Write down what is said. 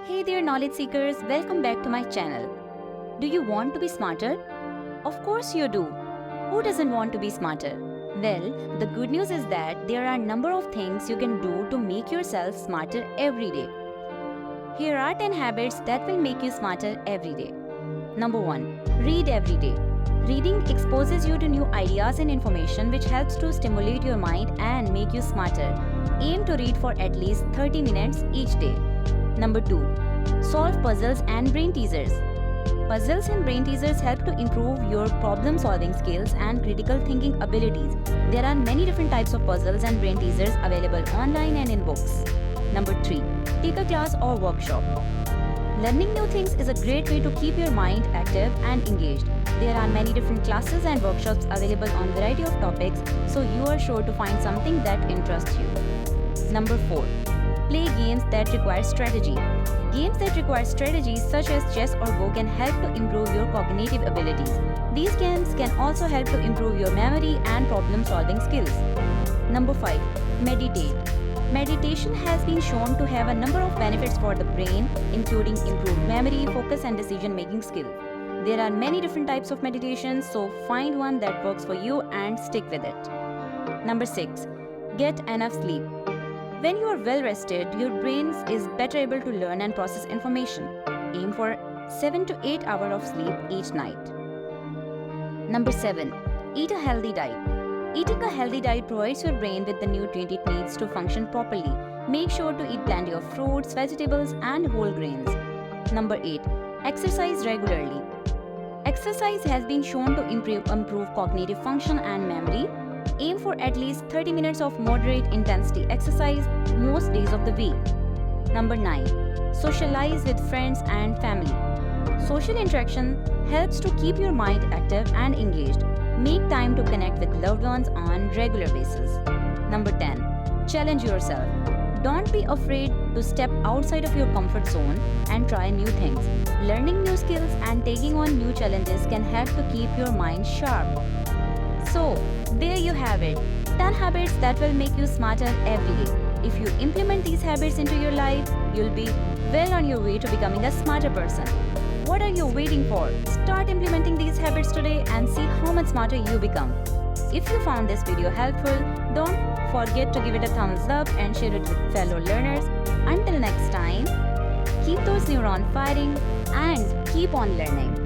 Hey there, knowledge seekers, welcome back to my channel. Do you want to be smarter? Of course you do. Who doesn't want to be smarter? Well, the good news is that there are a number of things you can do to make yourself smarter every day. Here are 10 habits that will make you smarter every day. Number 1. Read every day. Reading exposes you to new ideas and information which helps to stimulate your mind and make you smarter. Aim to read for at least 30 minutes each day. Number 2. Solve puzzles and brain teasers. Puzzles and brain teasers help to improve your problem-solving skills and critical thinking abilities. There are many different types of puzzles and brain teasers available online and in books. Number 3. Take a class or workshop. Learning new things is a great way to keep your mind active and engaged. There are many different classes and workshops available on a variety of topics, so you are sure to find something that interests you. Number 4. Play games that require strategy. Games that require strategy such as chess or Go can help to improve your cognitive abilities. These games can also help to improve your memory and problem-solving skills. Number 5. Meditate. Meditation has been shown to have a number of benefits for the brain, including improved memory, focus, and decision-making skill. There are many different types of meditation, so find one that works for you and stick with it. Number 6. Get enough sleep. When you are well rested, your brain is better able to learn and process information. Aim for 7 to 8 hours of sleep each night. Number 7. Eat a healthy diet. Eating a healthy diet provides your brain with the nutrient it needs to function properly. Make sure to eat plenty of fruits, vegetables, and whole grains. Number 8. Exercise regularly. Exercise has been shown to improve cognitive function and memory. Aim for at least 30 minutes of moderate intensity exercise most days of the week. Number 9. Socialize with friends and family. Social interaction helps to keep your mind active and engaged. Make time to connect with loved ones on regular basis. Number 10. Challenge yourself. Don't be afraid to step outside of your comfort zone and try new things. Learning new skills and taking on new challenges can help to keep your mind sharp. So, there you have it, 10 habits that will make you smarter every day. If you implement these habits into your life, you'll be well on your way to becoming a smarter person. What are you waiting for? Start implementing these habits today and see how much smarter you become. If you found this video helpful, don't forget to give it a thumbs up and share it with fellow learners. Until next time, keep those neurons firing and keep on learning.